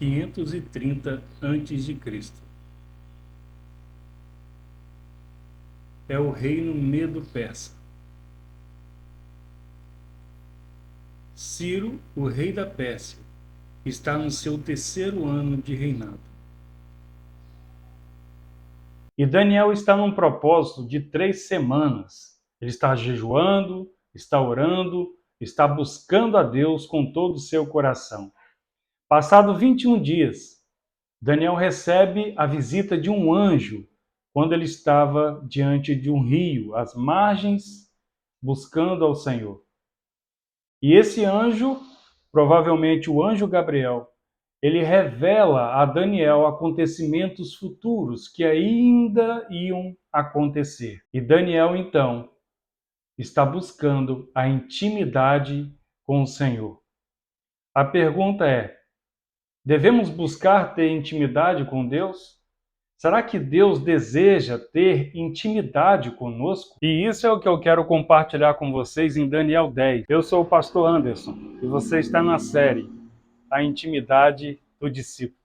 530 a.C. É o reino Medo-Persa. Ciro, o rei da Pérsia, está no seu 3º ano de reinado. E Daniel está num propósito de 3 semanas. Ele está jejuando, está orando, está buscando a Deus com todo o seu coração. Passado 21 dias, Daniel recebe a visita de um anjo quando ele estava diante de um rio, às margens, buscando ao Senhor. E esse anjo, provavelmente o anjo Gabriel, ele revela a Daniel acontecimentos futuros que ainda iam acontecer. E Daniel, então, está buscando a intimidade com o Senhor. A pergunta é: devemos buscar ter intimidade com Deus? Será que Deus deseja ter intimidade conosco? E isso é o que eu quero compartilhar com vocês em Daniel 10. Eu sou o pastor Anderson e você está na série A Intimidade do Discípulo.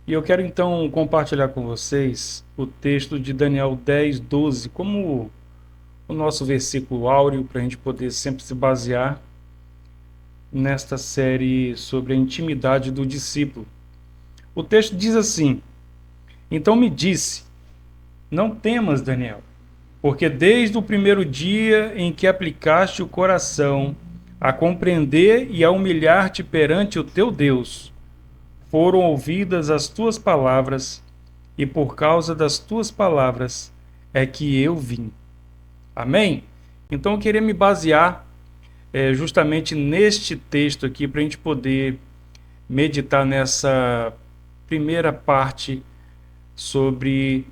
E eu quero então compartilhar com vocês o texto de Daniel 10, 12, como o nosso versículo áureo, para a gente poder sempre se basear nesta série sobre a intimidade do discípulo. O texto diz assim: então me disse, não temas, Daniel, porque desde o primeiro dia em que aplicaste o coração a compreender e a humilhar-te perante o teu Deus, foram ouvidas as tuas palavras, e por causa das tuas palavras é que eu vim. Amém? Então eu queria me basear justamente neste texto aqui para a gente poder meditar nessa primeira parte sobre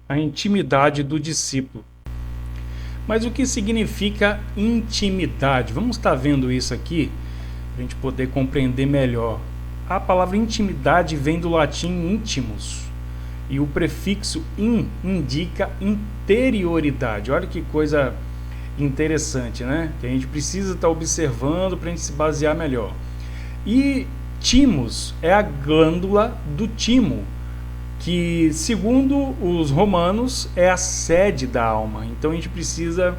a intimidade do discípulo. Mas o que significa intimidade? Vamos estar vendo isso aqui para a gente poder compreender melhor. A palavra intimidade vem do latim íntimos e o prefixo in indica interioridade. Olha que coisa interessante, né? Que a gente precisa estar observando para a gente se basear melhor. E timos é a glândula do timo, que segundo os romanos é a sede da alma. Então a gente precisa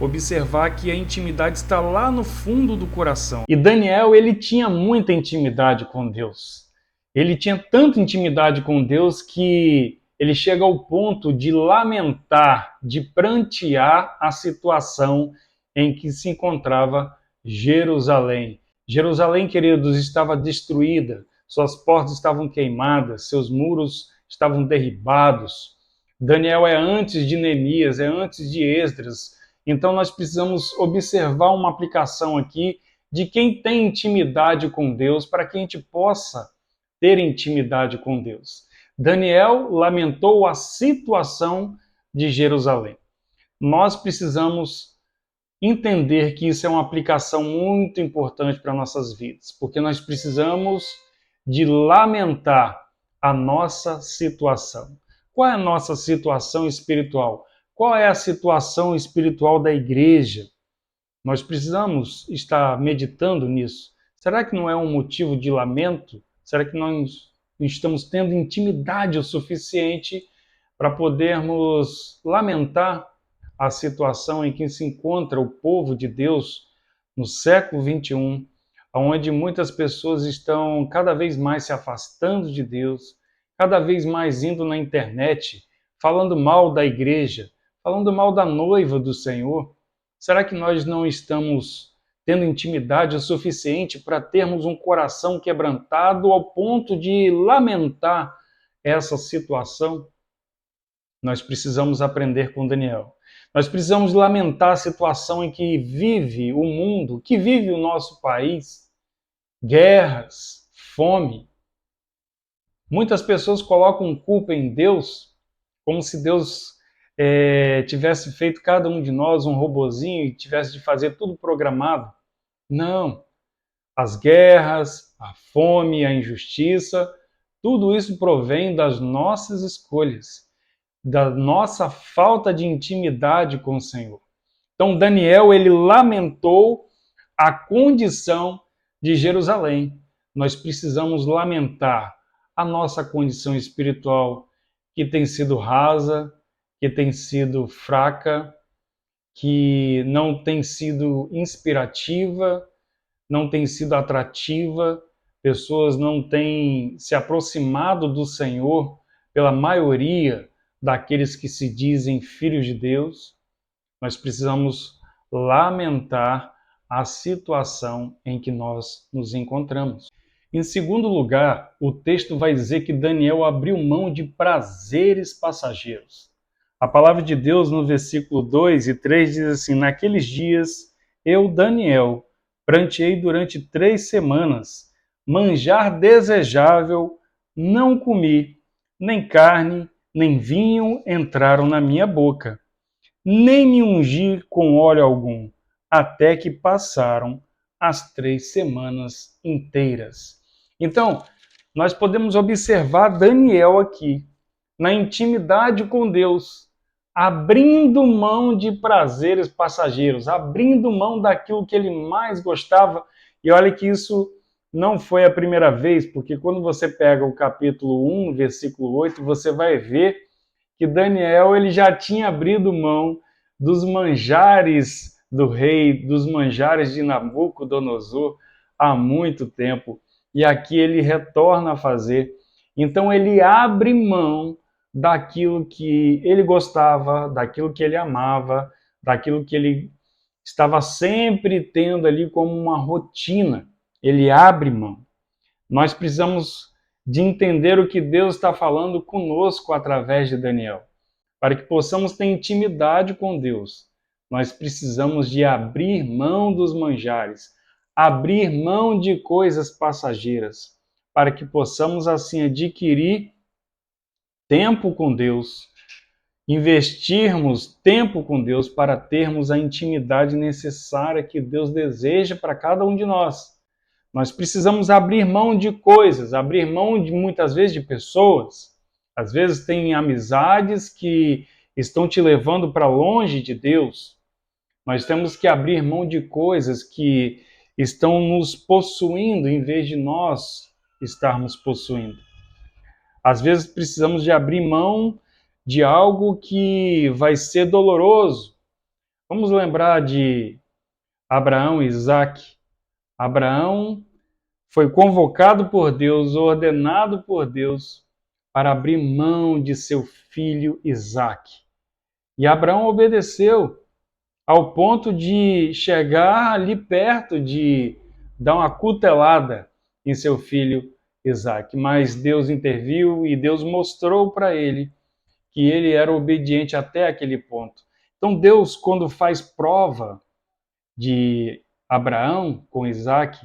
observar que a intimidade está lá no fundo do coração. E Daniel, ele tinha muita intimidade com Deus. Ele tinha tanta intimidade com Deus que ele chega ao ponto de lamentar, de prantear a situação em que se encontrava Jerusalém. Jerusalém, queridos, estava destruída, suas portas estavam queimadas, seus muros estavam derribados. Daniel é antes de Neemias, é antes de Esdras. Então nós precisamos observar uma aplicação aqui de quem tem intimidade com Deus para que a gente possa ter intimidade com Deus. Daniel lamentou a situação de Jerusalém. Nós precisamos entender que isso é uma aplicação muito importante para nossas vidas, porque nós precisamos de lamentar a nossa situação. Qual é a nossa situação espiritual? Qual é a situação espiritual da igreja? Nós precisamos estar meditando nisso. Será que não é um motivo de lamento? Será que nós estamos tendo intimidade o suficiente para podermos lamentar a situação em que se encontra o povo de Deus no século 21, onde muitas pessoas estão cada vez mais se afastando de Deus, cada vez mais indo na internet, falando mal da igreja, falando mal da noiva do Senhor? Será que nós não estamos tendo intimidade o suficiente para termos um coração quebrantado ao ponto de lamentar essa situação? Nós precisamos aprender com Daniel. Nós precisamos lamentar a situação em que vive o mundo, que vive o nosso país. Guerras, fome. Muitas pessoas colocam culpa em Deus, como se Deus tivesse feito cada um de nós um robozinho e tivesse de fazer tudo programado. Não. As guerras, a fome, a injustiça, tudo isso provém das nossas escolhas, da nossa falta de intimidade com o Senhor. Então Daniel, ele lamentou a condição de Jerusalém. Nós precisamos lamentar a nossa condição espiritual, que tem sido rasa, que tem sido fraca, que não tem sido inspirativa, não tem sido atrativa, pessoas não têm se aproximado do Senhor pela maioria daqueles que se dizem filhos de Deus. Nós precisamos lamentar a situação em que nós nos encontramos. Em segundo lugar, o texto vai dizer que Daniel abriu mão de prazeres passageiros. A palavra de Deus no versículo 2 e 3 diz assim: naqueles dias eu, Daniel, pranteei durante 3 semanas, manjar desejável não comi, nem carne, nem vinho entraram na minha boca, nem me ungi com óleo algum, até que passaram as 3 semanas inteiras. Então, nós podemos observar Daniel aqui, na intimidade com Deus, abrindo mão de prazeres passageiros, abrindo mão daquilo que ele mais gostava. E olha que isso não foi a primeira vez, porque quando você pega o capítulo 1, versículo 8, você vai ver que Daniel ele já tinha abrido mão dos manjares do rei, dos manjares de Nabucodonosor há muito tempo. E aqui ele retorna a fazer. Então ele abre mão daquilo que ele gostava, daquilo que ele amava, daquilo que ele estava sempre tendo ali como uma rotina. Ele abre mão. Nós precisamos de entender o que Deus está falando conosco através de Daniel. Para que possamos ter intimidade com Deus, nós precisamos de abrir mão dos manjares, abrir mão de coisas passageiras, para que possamos assim adquirir tempo com Deus, investirmos tempo com Deus para termos a intimidade necessária que Deus deseja para cada um de nós. Nós precisamos abrir mão de coisas, abrir mão de muitas vezes de pessoas. Às vezes tem amizades que estão te levando para longe de Deus. Nós temos que abrir mão de coisas que estão nos possuindo em vez de nós estarmos possuindo. Às vezes precisamos de abrir mão de algo que vai ser doloroso. Vamos lembrar de Abraão e Isaac. Abraão foi convocado por Deus, ordenado por Deus, para abrir mão de seu filho Isaac. E Abraão obedeceu ao ponto de chegar ali perto de dar uma cutelada em seu filho Isaac. Mas Deus interviu e Deus mostrou para ele que ele era obediente até aquele ponto. Então Deus, quando faz prova de Abraão com Isaac,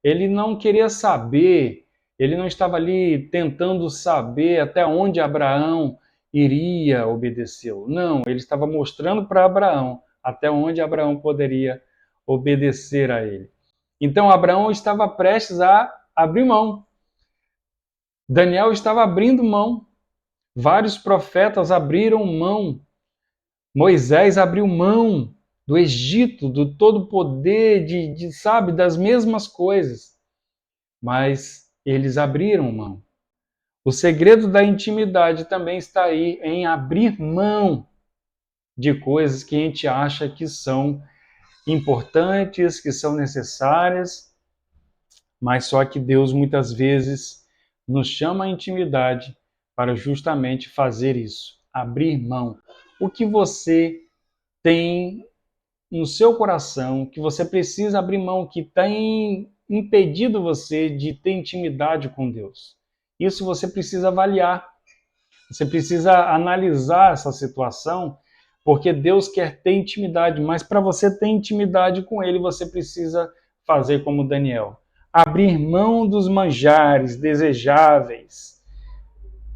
ele não queria saber, ele não estava ali tentando saber até onde Abraão iria obedecê-lo. Não, ele estava mostrando para Abraão até onde Abraão poderia obedecer a ele. Então Abraão estava prestes a abrir mão. Daniel estava abrindo mão. Vários profetas abriram mão. Moisés abriu mão do Egito, do todo poder, sabe, das mesmas coisas. Mas eles abriram mão. O segredo da intimidade também está aí em abrir mão de coisas que a gente acha que são importantes, que são necessárias, mas só que Deus muitas vezes nos chama à intimidade para justamente fazer isso, abrir mão. O que você tem no seu coração, que você precisa abrir mão, que tem impedido você de ter intimidade com Deus. Isso você precisa avaliar. Você precisa analisar essa situação, porque Deus quer ter intimidade, mas para você ter intimidade com Ele, você precisa fazer como Daniel. Abrir mão dos manjares desejáveis.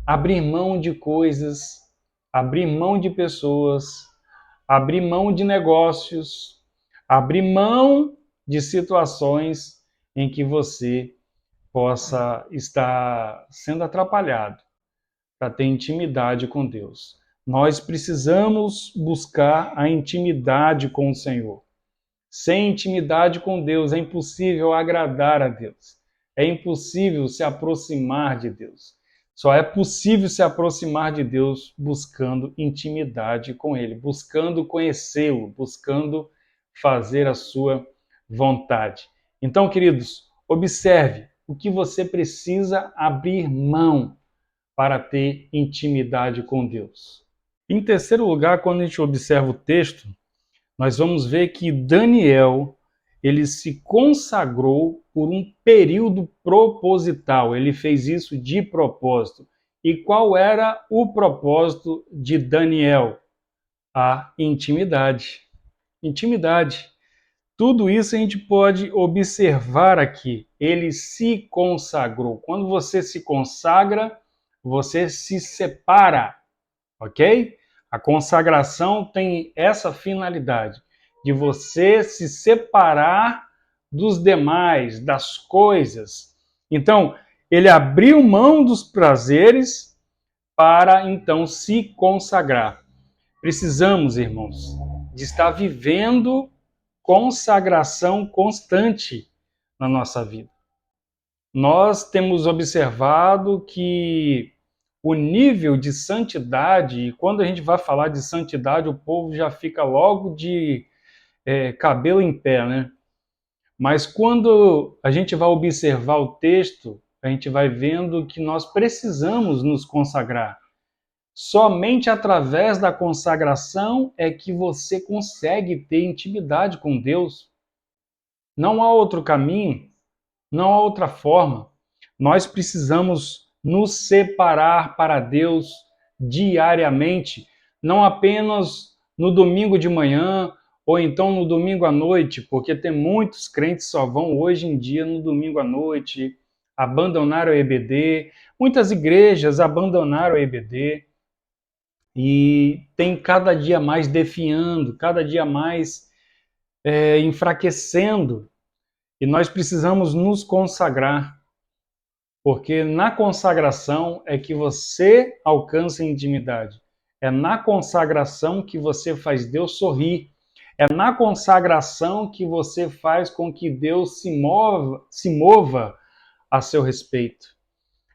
Abrir mão de coisas abrir mão de pessoas, abrir mão de negócios, abrir mão de situações em que você possa estar sendo atrapalhado para ter intimidade com Deus. Nós precisamos buscar a intimidade com o Senhor. Sem intimidade com Deus é impossível agradar a Deus. É impossível se aproximar de Deus. Só é possível se aproximar de Deus buscando intimidade com Ele, buscando conhecê-lo, buscando fazer a sua vontade. Então, queridos, observe o que você precisa abrir mão para ter intimidade com Deus. Em terceiro lugar, quando a gente observa o texto, nós vamos ver que Daniel, ele se consagrou por um período proposital. Ele fez isso de propósito. E qual era o propósito de Daniel? A intimidade. Intimidade. Tudo isso a gente pode observar aqui. Ele se consagrou. Quando você se consagra, você se separa, ok? A consagração tem essa finalidade, de você se separar dos demais, das coisas. Então, ele abriu mão dos prazeres para então se consagrar. Precisamos, irmãos, de estar vivendo consagração constante na nossa vida. Nós temos observado que o nível de santidade, e quando a gente vai falar de santidade, o povo já fica logo de cabelo em pé, né? Mas quando a gente vai observar o texto, a gente vai vendo que nós precisamos nos consagrar. Somente através da consagração é que você consegue ter intimidade com Deus. Não há outro caminho, não há outra forma. Nós precisamos nos separar para Deus diariamente, não apenas no domingo de manhã ou então no domingo à noite, porque tem muitos crentes que só vão hoje em dia no domingo à noite, abandonaram o EBD, muitas igrejas abandonaram o EBD e tem cada dia mais definhando, cada dia mais enfraquecendo, e nós precisamos nos consagrar. Porque na consagração é que você alcança intimidade. É na consagração que você faz Deus sorrir. É na consagração que você faz com que Deus se mova a seu respeito.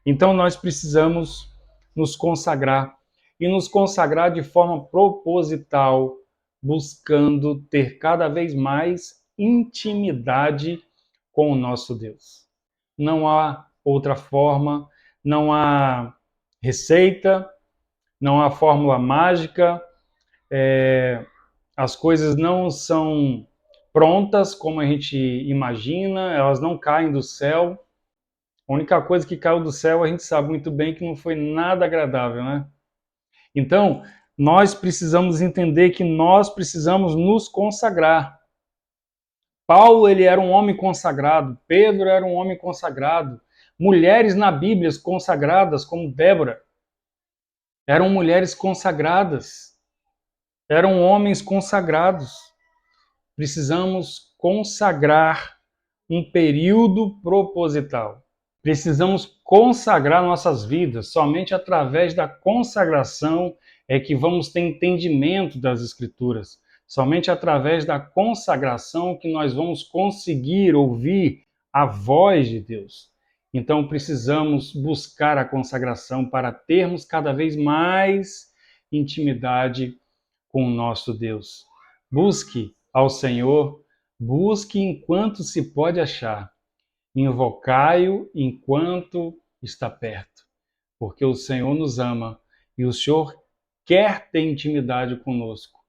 Então nós precisamos nos consagrar e nos consagrar de forma proposital, buscando ter cada vez mais intimidade com o nosso Deus. Não há outra forma, não há receita, não há fórmula mágica, as coisas não são prontas como a gente imagina, elas não caem do céu. A única coisa que caiu do céu a gente sabe muito bem que não foi nada agradável, né? Então, nós precisamos entender que nós precisamos nos consagrar. Paulo, ele era um homem consagrado, Pedro era um homem consagrado, mulheres na Bíblia consagradas, como Débora, eram mulheres consagradas, eram homens consagrados. Precisamos consagrar um período proposital. Precisamos consagrar nossas vidas. Somente através da consagração é que vamos ter entendimento das Escrituras. Somente através da consagração que nós vamos conseguir ouvir a voz de Deus. Então precisamos buscar a consagração para termos cada vez mais intimidade com o nosso Deus. Busque ao Senhor, busque enquanto se pode achar. Invocai-o enquanto está perto, porque o Senhor nos ama e o Senhor quer ter intimidade conosco.